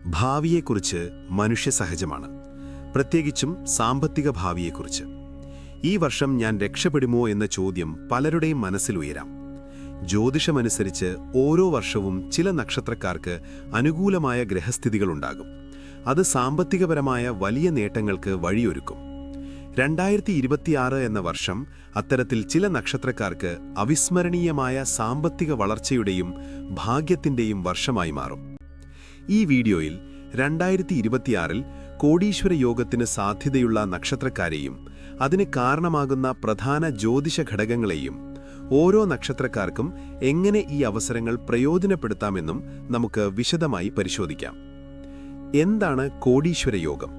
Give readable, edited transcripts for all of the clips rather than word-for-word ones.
ഭാവിയെക്കുറിച്ച് മനുഷ്യസഹജമാണ്, പ്രത്യേകിച്ചും സാമ്പത്തിക ഭാവിയെക്കുറിച്ച്. ഈ വർഷം ഞാൻ രക്ഷപ്പെടുമോ എന്ന ചോദ്യം പലരുടെയും മനസ്സിലുയരാം. ജ്യോതിഷമനുസരിച്ച് ഓരോ വർഷവും ചില നക്ഷത്രക്കാർക്ക് അനുകൂലമായ ഗ്രഹസ്ഥിതികളുണ്ടാകും. അത് സാമ്പത്തികപരമായ വലിയ നേട്ടങ്ങൾക്ക് വഴിയൊരുക്കും. 2026 എന്ന വർഷം അത്തരത്തിൽ ചില നക്ഷത്രക്കാർക്ക് അവിസ്മരണീയമായ സാമ്പത്തിക വളർച്ചയുടെയും ഭാഗ്യത്തിൻ്റെയും വർഷമായി മാറും. ഈ വീഡിയോയിൽ 2026-ൽ കോടീശ്വര യോഗത്തിന് സാധ്യതയുള്ള നക്ഷത്രക്കാരെയും അതിന് കാരണമാകുന്ന പ്രധാന ജ്യോതിഷ ഘടകങ്ങളെയും ഓരോ നക്ഷത്രക്കാർക്കും എങ്ങനെ ഈ അവസരങ്ങൾ പ്രയോജനപ്പെടുത്താമെന്നും നമുക്ക് വിശദമായി പരിശോധിക്കാം. എന്താണ് കോടീശ്വര യോഗം?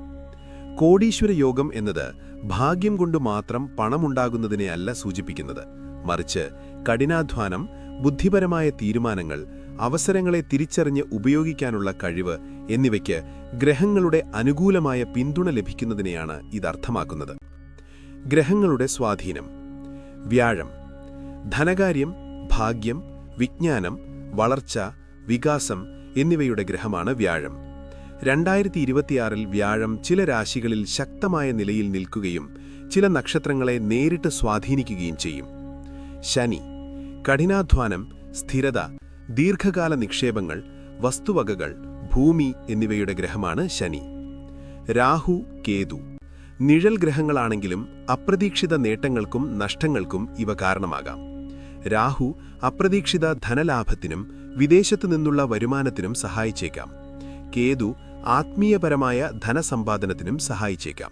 കോടീശ്വര യോഗം എന്നത് ഭാഗ്യം കൊണ്ട് മാത്രം പണമുണ്ടാകുന്നതിനെയല്ല സൂചിപ്പിക്കുന്നത്, മറിച്ച് കഠിനാധ്വാനം, ബുദ്ധിപരമായ തീരുമാനങ്ങൾ, അവസരങ്ങളെ തിരിച്ചറിഞ്ഞ് ഉപയോഗിക്കാനുള്ള കഴിവ് എന്നിവയ്ക്ക് ഗ്രഹങ്ങളുടെ അനുകൂലമായ പിന്തുണ ലഭിക്കുന്നതിനെയാണ് ഇതർത്ഥമാക്കുന്നത്. ഗ്രഹങ്ങളുടെ സ്വാധീനം. വ്യാഴം ധനകാര്യം, ഭാഗ്യം, വിജ്ഞാനം, വളർച്ച, വികാസം എന്നിവയുടെ ഗ്രഹമാണ് വ്യാഴം. 2026-ൽ വ്യാഴം ചില രാശികളിൽ ശക്തമായ നിലയിൽ നിൽക്കുകയും ചില നക്ഷത്രങ്ങളെ നേരിട്ട് സ്വാധീനിക്കുകയും ചെയ്യും. ശനി കഠിനാധ്വാനം, സ്ഥിരത, ദീർഘകാല നിക്ഷേപങ്ങൾ, വസ്തുവകകൾ, ഭൂമി എന്നിവയുടെ ഗ്രഹമാണ് ശനി. രാഹു, കേതു നിഴൽ ഗ്രഹങ്ങളാണെങ്കിലും അപ്രതീക്ഷിത നേട്ടങ്ങൾക്കും നഷ്ടങ്ങൾക്കും ഇവ കാരണമാകാം. രാഹു അപ്രതീക്ഷിത ധനലാഭത്തിനും വിദേശത്തു നിന്നുള്ള വരുമാനത്തിനും സഹായിച്ചേക്കാം. കേതു ആത്മീയപരമായ ധനസമ്പാദനത്തിനും സഹായിച്ചേക്കാം.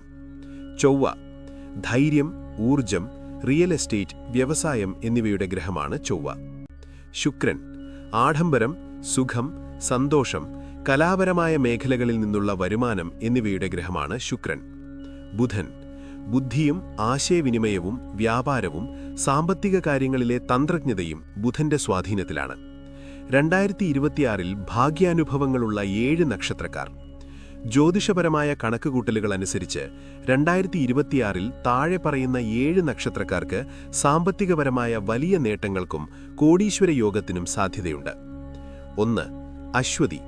ചൊവ്വ ധൈര്യം, ഊർജം, റിയൽ എസ്റ്റേറ്റ്, വ്യവസായം എന്നിവയുടെ ഗ്രഹമാണ് ചൊവ്വ. ശുക്രൻ ആഡംബരം, സുഖം, സന്തോഷം, കലാപരമായ മേഖലകളിൽ നിന്നുള്ള വരുമാനം എന്നിവയുടെ ഗ്രഹമാണ് ശുക്രൻ. ബുധൻ ബുദ്ധിയും ആശയവിനിമയവും വ്യാപാരവും സാമ്പത്തിക കാര്യങ്ങളിലെ തന്ത്രജ്ഞതയും ബുധന്റെ സ്വാധീനത്തിലാണ്. 2026-ൽ ഭാഗ്യാനുഭവങ്ങളുള്ള 7 നക്ഷത്രക്കാർ. ജ്യോതിഷപരമായ കണക്കുകൂട്ടലുകൾ അനുസരിച്ച് 2026-ൽ താഴെ പറയുന്ന 7 നക്ഷത്രക്കാർക്ക് സാമ്പത്തികപരമായ വലിയ നേട്ടങ്ങൾക്കും കോടീശ്വര യോഗത്തിനും സാധ്യതയുണ്ട്. 1. അശ്വതി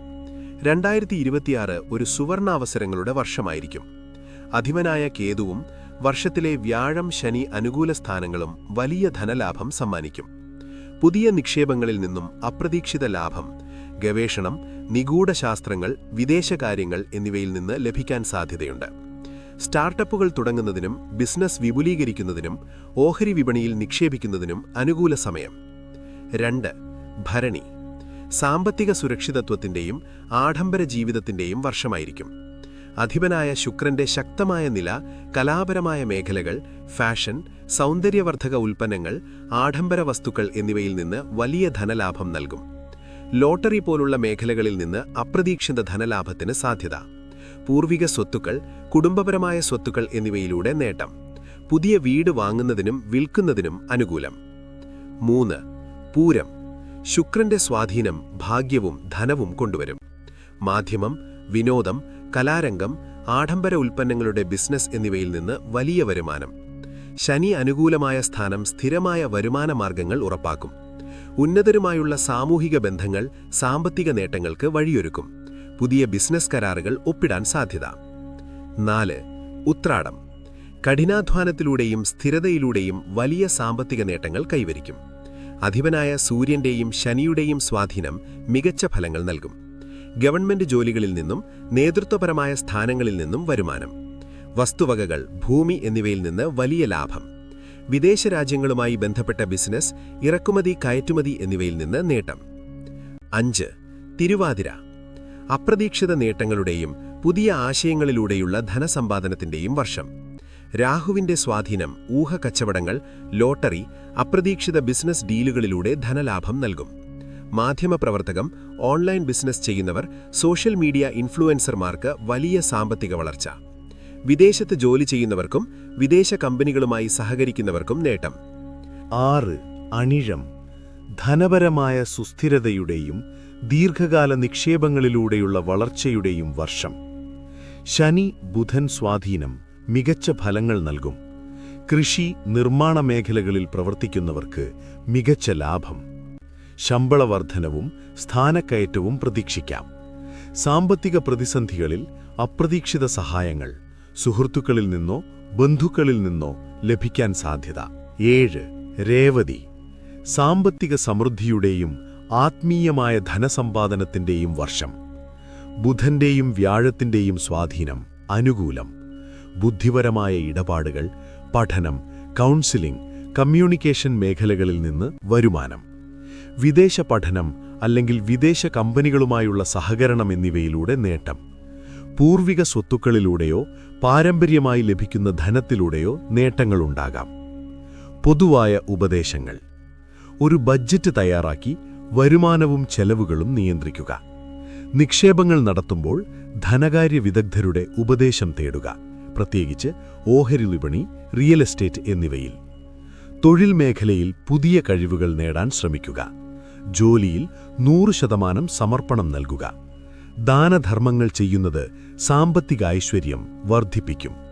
2026 ഒരു സുവർണാവസരങ്ങളുടെ വർഷമായിരിക്കും. അധിപനായ കേതുവും വർഷത്തിലെ വ്യാഴം, ശനി അനുകൂല സ്ഥാനങ്ങളും വലിയ ധനലാഭം സമ്മാനിക്കും. പുതിയ നിക്ഷേപങ്ങളിൽ നിന്നും അപ്രതീക്ഷിത ലാഭം, ഗവേഷണം, നിഗൂഢശാസ്ത്രങ്ങൾ, വിദേശകാര്യങ്ങൾ എന്നിവയിൽ നിന്ന് ലഭിക്കാൻ സാധ്യതയുണ്ട്. സ്റ്റാർട്ടപ്പുകൾ തുടങ്ങുന്നതിനും ബിസിനസ് വിപുലീകരിക്കുന്നതിനും ഓഹരി വിപണിയിൽ നിക്ഷേപിക്കുന്നതിനും അനുകൂല സമയം. 2. ഭരണി സാമ്പത്തിക സുരക്ഷിതത്വത്തിൻ്റെയും ആഡംബര ജീവിതത്തിൻ്റെയും വർഷമായിരിക്കും. അധിപനായ ശുക്രന്റെ ശക്തമായ നില കലാപരമായ മേഖലകൾ, ഫാഷൻ, സൗന്ദര്യവർദ്ധക ഉൽപ്പന്നങ്ങൾ, ആഡംബര വസ്തുക്കൾ എന്നിവയിൽ നിന്ന് വലിയ ധനലാഭം നൽകും. ലോട്ടറി പോലുള്ള മേഖലകളിൽ നിന്ന് അപ്രതീക്ഷിത ധനലാഭത്തിന് സാധ്യത. പൂർവിക സ്വത്തുക്കൾ, കുടുംബപരമായ സ്വത്തുക്കൾ എന്നിവയിലൂടെ നേട്ടം. പുതിയ വീട് വാങ്ങുന്നതിനും വിൽക്കുന്നതിനും അനുകൂലം. 3. പൂരം ശുക്രന്റെ സ്വാധീനം ഭാഗ്യവും ധനവും കൊണ്ടുവരും. മാധ്യമം, വിനോദം, കലാരംഗം, ആഡംബര ഉൽപ്പന്നങ്ങളുടെ ബിസിനസ് എന്നിവയിൽ നിന്ന് വലിയ വരുമാനം. ശനി അനുകൂലമായ സ്ഥാനം സ്ഥിരമായ വരുമാന മാർഗങ്ങൾ ഉറപ്പാക്കും. ഉന്നതരുമായുള്ള സാമൂഹിക ബന്ധങ്ങൾ സാമ്പത്തിക നേട്ടങ്ങൾക്ക് വഴിയൊരുക്കും. പുതിയ ബിസിനസ് കരാറുകൾ ഒപ്പിടാൻ സാധ്യത. 4. ഉത്രാടം കഠിനാധ്വാനത്തിലൂടെയും സ്ഥിരതയിലൂടെയും വലിയ സാമ്പത്തിക നേട്ടങ്ങൾ കൈവരിക്കും. അധിപനായ സൂര്യന്റെയും ശനിയുടെയും സ്വാധീനം മികച്ച ഫലങ്ങൾ നൽകും. ഗവൺമെന്റ് ജോലികളിൽ നിന്നും നേതൃത്വപരമായ സ്ഥാനങ്ങളിൽ നിന്നും വരുമാനം. വസ്തുവകകൾ, ഭൂമി എന്നിവയിൽ നിന്ന് വലിയ ലാഭം. വിദേശ രാജ്യങ്ങളുമായി ബന്ധപ്പെട്ട ബിസിനസ്, ഇറക്കുമതി, കയറ്റുമതി എന്നിവയിൽ നിന്ന് നേട്ടം. 5. തിരുവാതിര അപ്രതീക്ഷിത നേട്ടങ്ങളുടെയും പുതിയ ആശയങ്ങളിലൂടെയുള്ള ധനസമ്പാദനത്തിന്റെയും വർഷം. രാഹുവിന്റെ സ്വാധീനം ഊഹക്കച്ചവടങ്ങൾ, ലോട്ടറി, അപ്രതീക്ഷിത ബിസിനസ് ഡീലുകളിലൂടെ ധനലാഭം നൽകും. മാധ്യമപ്രവർത്തകം, ഓൺലൈൻ ബിസിനസ് ചെയ്യുന്നവർ, സോഷ്യൽ മീഡിയ ഇൻഫ്ലുവൻസർമാർക്ക് വലിയ സാമ്പത്തിക വളർച്ച. വിദേശത്ത് ജോലി ചെയ്യുന്നവർക്കും വിദേശ കമ്പനികളുമായി സഹകരിക്കുന്നവർക്കും നേട്ടം. 6. അനിഴം ധനപരമായ സുസ്ഥിരതയുടെയും ദീർഘകാല നിക്ഷേപങ്ങളിലൂടെയുള്ള വളർച്ചയുടെയും വർഷം. ശനി, ബുധൻ സ്വാധീനം മികച്ച ഫലങ്ങൾ നൽകും. കൃഷി, നിർമ്മാണ മേഖലകളിൽ പ്രവർത്തിക്കുന്നവർക്ക് മികച്ച ലാഭം. ശമ്പളവർദ്ധനവും സ്ഥാനക്കയറ്റവും പ്രതീക്ഷിക്കാം. സാമ്പത്തിക പ്രതിസന്ധികളിൽ അപ്രതീക്ഷിത സഹായങ്ങൾ സുഹൃത്തുക്കളിൽ നിന്നോ ബന്ധുക്കളിൽ നിന്നോ ലഭിക്കാൻ സാധ്യത. 7. രേവതി. സാമ്പത്തിക സമൃദ്ധിയുടെയും ആത്മീയമായ ധനസമ്പാദനത്തിന്റെയും വർഷം. ബുധന്റെയും വ്യാഴത്തിന്റെയും സ്വാധീനം അനുകൂലം. ബുദ്ധിപരമായ ഇടപാടുകൾ, പഠനം, കൗൺസിലിംഗ്, കമ്മ്യൂണിക്കേഷൻ മേഖലകളിൽ നിന്ന് വരുമാനം. വിദേശ പഠനം അല്ലെങ്കിൽ വിദേശ കമ്പനികളുമായുള്ള സഹകരണം എന്നിവയിലൂടെ നേട്ടം. പൂർവിക സ്വത്തുക്കളിലൂടെയോ പാരമ്പര്യമായി ലഭിക്കുന്ന ധനത്തിലൂടെയോ നേട്ടങ്ങളുണ്ടാകാം. പൊതുവായ ഉപദേശങ്ങൾ. ഒരു ബഡ്ജറ്റ് തയ്യാറാക്കി വരുമാനവും ചെലവുകളും നിയന്ത്രിക്കുക. നിക്ഷേപങ്ങൾ നടത്തുമ്പോൾ ധനകാര്യ വിദഗ്ധരുടെ ഉപദേശം തേടുക, പ്രത്യേകിച്ച് ഓഹരി വിപണി, റിയൽ എസ്റ്റേറ്റ് എന്നിവയിൽ. തൊഴിൽ മേഖലയിൽ പുതിയ കഴിവുകൾ നേടാൻ ശ്രമിക്കുക. ജോലിയിൽ 100% സമർപ്പണം നൽകുക. ദാനധർമ്മങ്ങൾ ചെയ്യുന്നത് സാമ്പത്തിക ഐശ്വര്യം വർദ്ധിപ്പിക്കും.